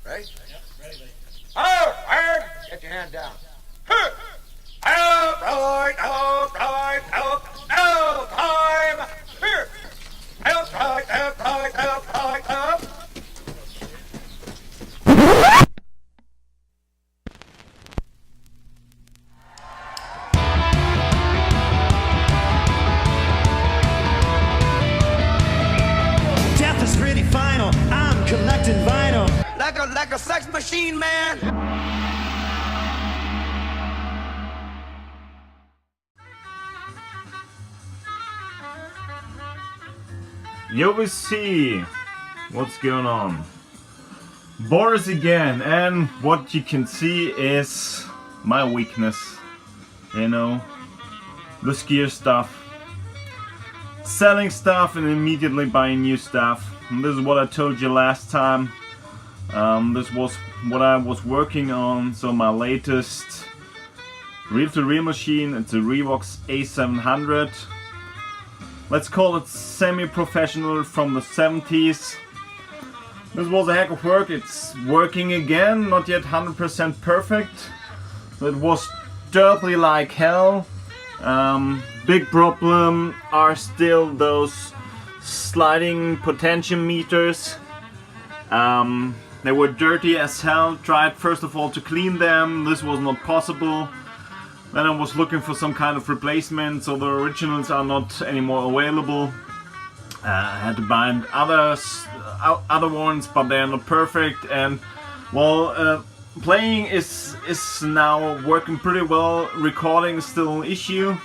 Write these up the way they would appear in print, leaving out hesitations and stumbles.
Right? Yep, ready, mate. Oh, hard! Get your hand down. Huh. Out, right, out, right, out, out, time! Here! Out, right, out, right, out, right, out! Death is pretty final. I'm collecting vinyl. Like a sex machine, man! You will see what's going on. Boris again, and what you can see is my weakness. You know, the skier stuff. Selling stuff and immediately buying new stuff. And this is what I told you last time. This was what I was working on. So my latest reel-to-reel machine, it's a Revox A700. Let's call it semi-professional from the 70s. This was a heck of work. It's working again, not yet 100% perfect. It was dirty like hell. Big problem are still those sliding potentiometers. They were dirty as hell. Tried first of all to clean them. This was not possible. Then I was looking for some kind of replacement, so the originals are not anymore available. I had to buy other ones, but they are not perfect. And well, playing is now working pretty well. Recording is still an issue.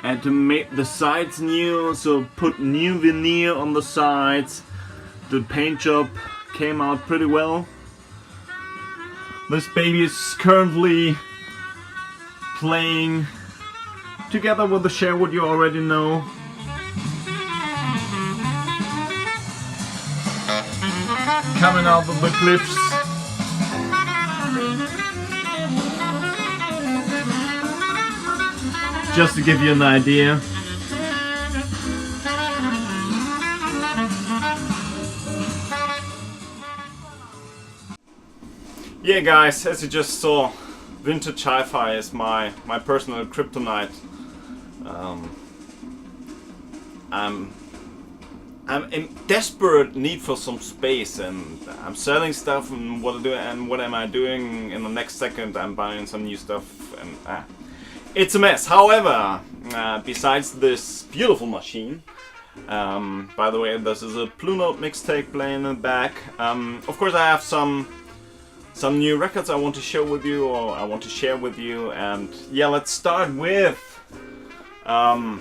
And to make the sides new, so put new veneer on the sides. The paint job came out pretty well. This baby is currently playing together with the Sherwood you already know. Coming out of the cliffs. Just to give you an idea. Yeah guys, as you just saw, vintage hi-fi is my personal kryptonite. I'm in desperate need for some space, and I'm selling stuff, and what am I doing in the next second? I'm buying some new stuff, and it's a mess. However, besides this beautiful machine, by the way, this is a Blue Note mixtape playing in the back. Of course, I have some new records I want to show with you, or I want to share with you, and yeah, let's start with Mr.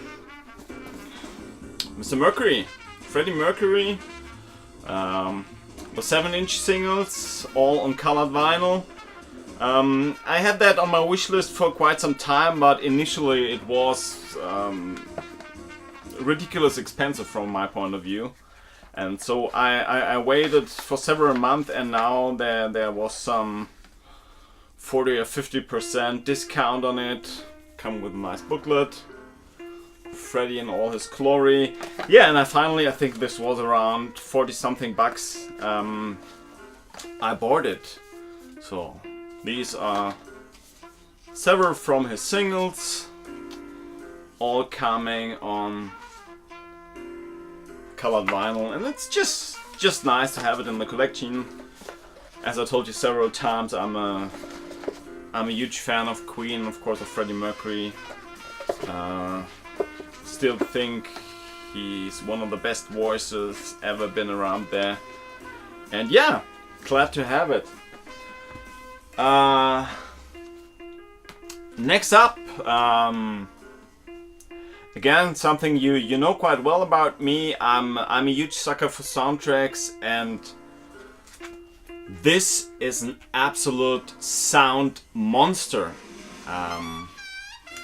Mercury, Freddie Mercury, the 7-inch singles, all on colored vinyl. I had that on my wish list for quite some time, but initially it was ridiculous expensive from my point of view. And so I waited for several months, and now there was some 40 or 50% discount on it. Come with a nice booklet. Freddie in all his glory. Yeah, and I think this was around 40 something bucks. I bought it. So these are several from his singles, all coming on colored vinyl, and it's just nice to have it in the collection. As I told you several times, I'm a huge fan of Queen, of course, of Freddie Mercury. Still think he's one of the best voices ever been around there, and yeah, glad to have it. Next up, again, something you know quite well about me. I'm a huge sucker for soundtracks, and this is an absolute sound monster.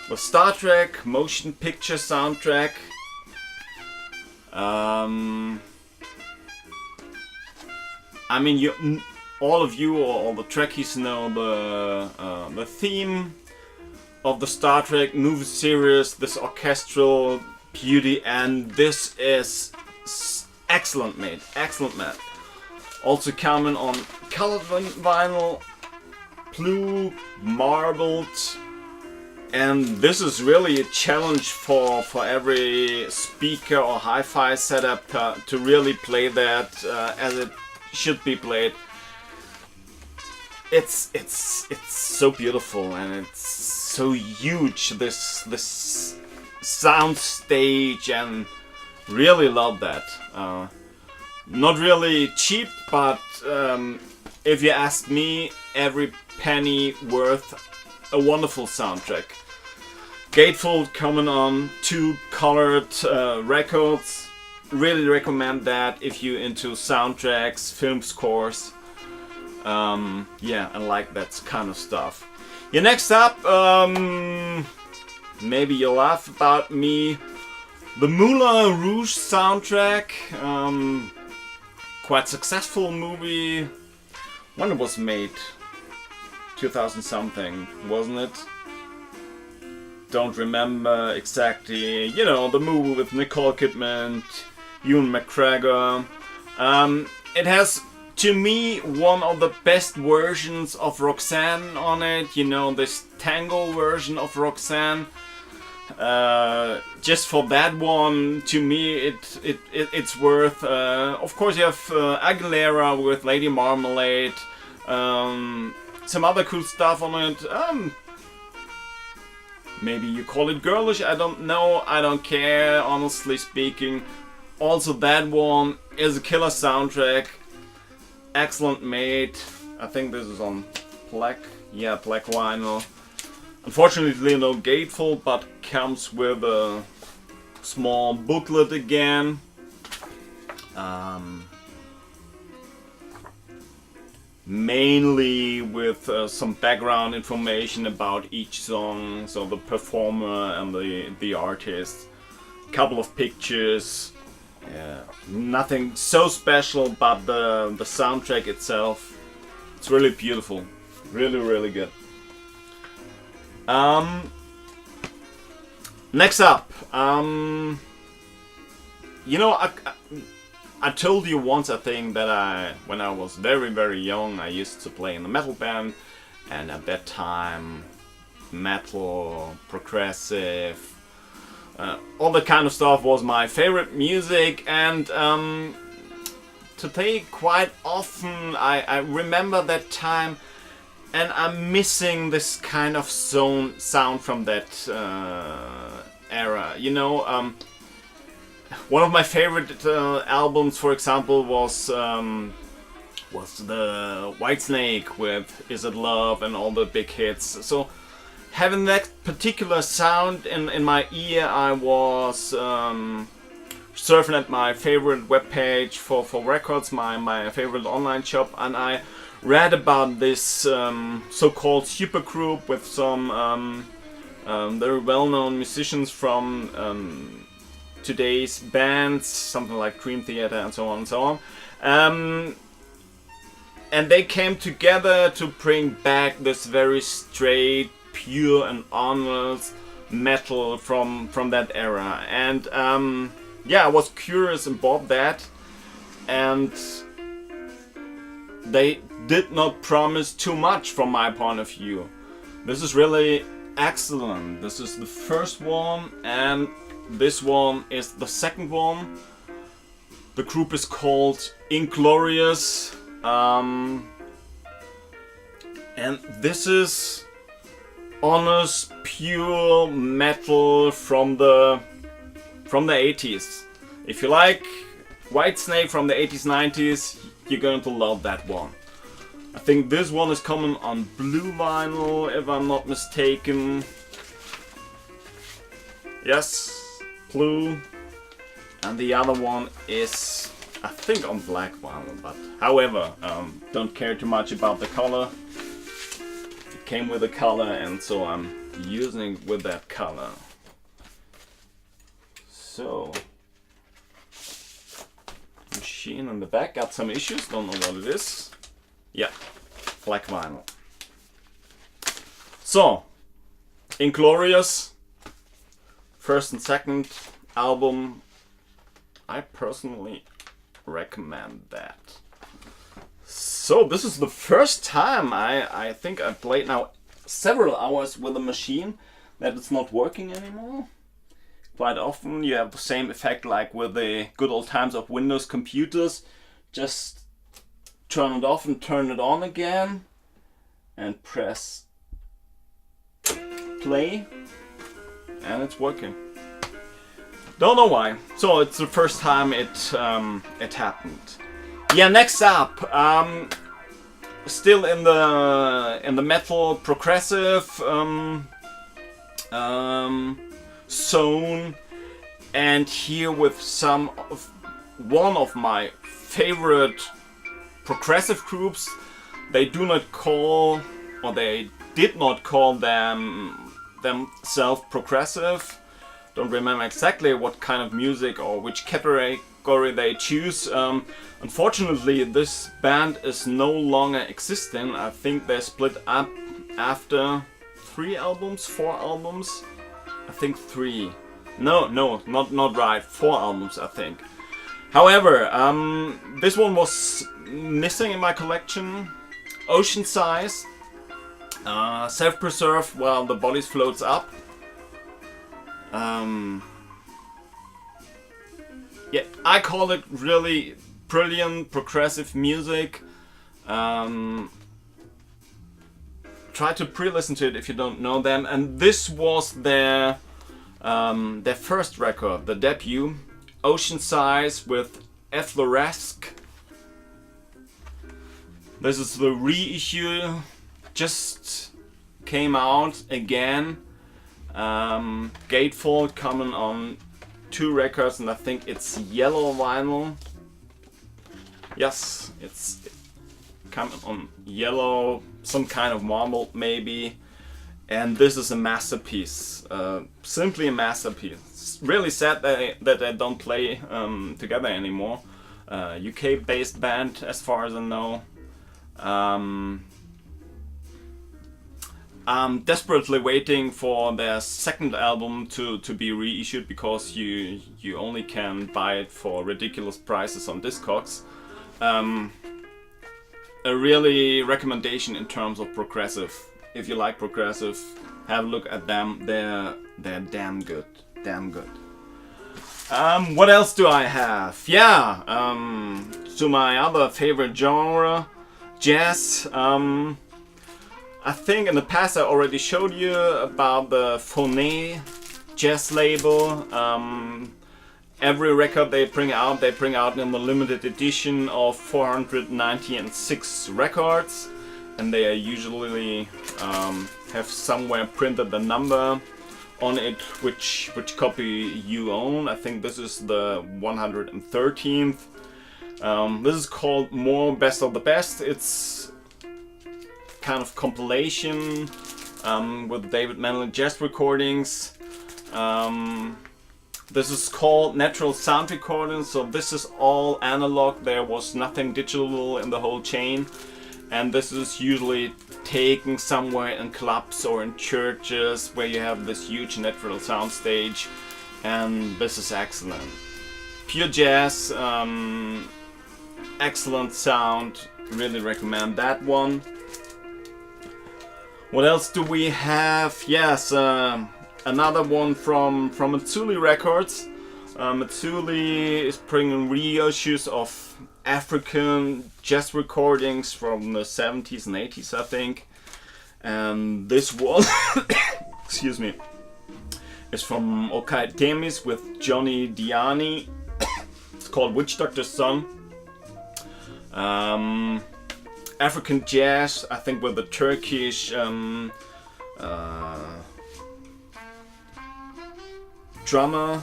The Star Trek motion picture soundtrack. I mean, all of you, or all the Trekkies, know the theme of the Star Trek movie series, this orchestral beauty, and this is excellent, mate. Excellent, man. Also coming on colored vinyl, blue, marbled, and this is really a challenge for every speaker or hi-fi setup to really play that as it should be played. It's so beautiful and it's so huge, this sound stage, and really love that. Not really cheap, but if you ask me, every penny worth a wonderful soundtrack. Gatefold coming on 2 colored records. Really recommend that if you're into soundtracks, film scores. Yeah, I like that kind of stuff. Yeah, next up, maybe you'll laugh about me. The Moulin Rouge soundtrack. Quite successful movie. When it was made? 2000 something, wasn't it? Don't remember exactly. You know, the movie with Nicole Kidman, Ewan McGregor. It has, to me, one of the best versions of Roxanne on it. You know, this tango version of Roxanne. Just for that one, to me, it's worth. Of course, you have Aguilera with Lady Marmalade. Some other cool stuff on it. Maybe you call it girlish. I don't know. I don't care. Honestly speaking, also that one is a killer soundtrack. Excellent made. I think this is on black. Yeah, black vinyl. Unfortunately, no gatefold, but comes with a small booklet again. Mainly with some background information about each song, so the performer and the artist. Couple of pictures. Yeah, nothing so special, but the soundtrack itself, it's really beautiful. Really, really good. Next up, you know, I told you once, I think, that when I was very, very young, I used to play in a metal band, and at that time, metal, progressive, all that kind of stuff was my favorite music, and today quite often I remember that time. And I'm missing this kind of sound from that era. You know, one of my favorite albums, for example, was the Whitesnake with "Is It Love" and all the big hits. So having that particular sound in my ear, I was surfing at my favorite webpage for records, my favorite online shop, and I read about this so-called supergroup with some very well-known musicians from today's bands, something like Dream Theater and so on and so on. And they came together to bring back this very straight, pure and honest metal from that era. And yeah, I was curious and bought that. And they did not promise too much from my point of view. This is really excellent. This is the first one, and this one is the second one. The group is called Inglorious, and this is honest, pure metal from the 80s. If you like Whitesnake from the 80s, 90s, you're going to love that one. I think this one is coming on blue vinyl, if I'm not mistaken. Yes, blue. And the other one is, I think, on black vinyl. But however, don't care too much about the color. It came with a color, and so I'm using it with that color. So, machine in the back got some issues. Don't know what it is. Yeah, black vinyl. So, Inglorious, first and second album. I personally recommend that. So this is the first time I think I played now several hours with a machine that it's not working anymore. Quite often you have the same effect like with the good old times of Windows computers. Just turn it off and turn it on again and press play and it's working. Don't know why. So it's the first time it happened. Yeah, next up, still in the metal progressive zone, and here with one of my favorite progressive groups. They do not call, or they did not call themselves progressive. Don't remember exactly what kind of music or which category they choose. Unfortunately, this band is no longer existing. I think they split up after 4 albums. I think 3. No, not right. 4 albums, I think. However, this one was missing in my collection. Ocean Size, self-preserved while the body floats up. Yeah, I call it really brilliant progressive music. Try to pre-listen to it if you don't know them. And this was their first record, the debut, Ocean Size with Xliii. This is the reissue, just came out again. Gatefold coming on 2 records, and I think it's yellow vinyl. Yes, it's coming on yellow, some kind of marble maybe. And this is a masterpiece, simply a masterpiece. It's really sad that they don't play together anymore. UK-based band, as far as I know. I'm desperately waiting for their second album to be reissued, because you only can buy it for ridiculous prices on Discogs. A really recommendation in terms of progressive. If you like progressive, have a look at them. They're damn good, damn good. What else do I have? Yeah, to my other favorite genre, jazz. I think in the past I already showed you about the Xliii jazz label. Every record they bring out in the limited edition of 496 records, and they usually have somewhere printed the number on it, which copy you own. I think this is the 113th. This is called More Best of the Best. It's kind of compilation with David Manley jazz recordings. This is called Natural Sound Recording, so this is all analog. There was nothing digital in the whole chain, and this is usually taken somewhere in clubs or in churches where you have this huge natural sound stage, and this is excellent. Pure jazz, excellent sound, really recommend that one. What else do we have? Yes, another one from Xliii Records. Xliii is bringing reissues of African jazz recordings from the 70s and 80s, I think. And this one, excuse me, is from Okay Temis with Johnny Diani. It's called Witch Doctor's Son. African jazz, I think, with the Turkish drummer.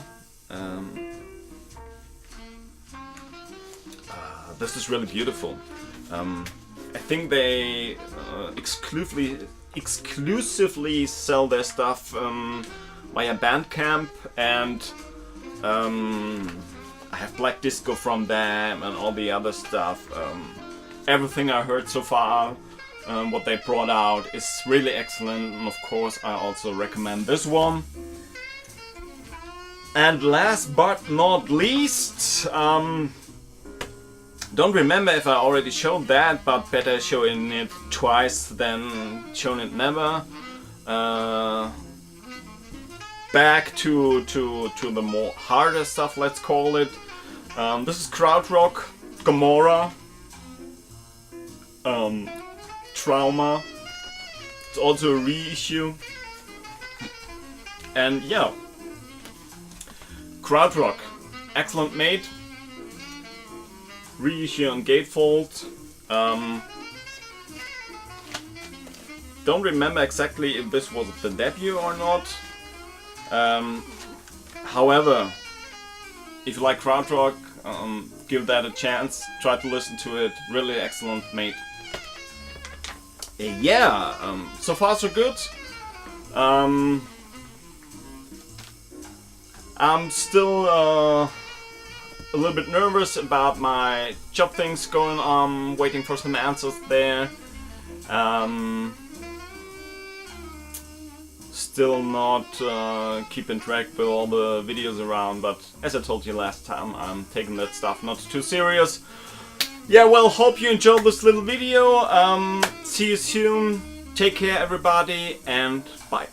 This is really beautiful. I think they exclusively sell their stuff via Bandcamp, and I have Black Disco from them and all the other stuff. Everything I heard so far, what they brought out, is really excellent, and of course I also recommend this one. And last but not least, Don't remember if I already showed that, but better showing it twice than showing it never. Back to the more harder stuff, let's call it. This is Krautrock, Gomorrah, Trauma. It's also a reissue. And yeah, Krautrock, excellent mate. Reissue on Gatefold. Don't remember exactly if this was the debut or not. However, if you like Krautrock, give that a chance. Try to listen to it. Really excellent mate. Yeah, so far so good. I'm still a little bit nervous about my job things going on, waiting for some answers there. Still not keeping track with all the videos around, but as I told you last time, I'm taking that stuff not too serious. Yeah, well, hope you enjoyed this little video. See you soon. Take care, everybody, and bye.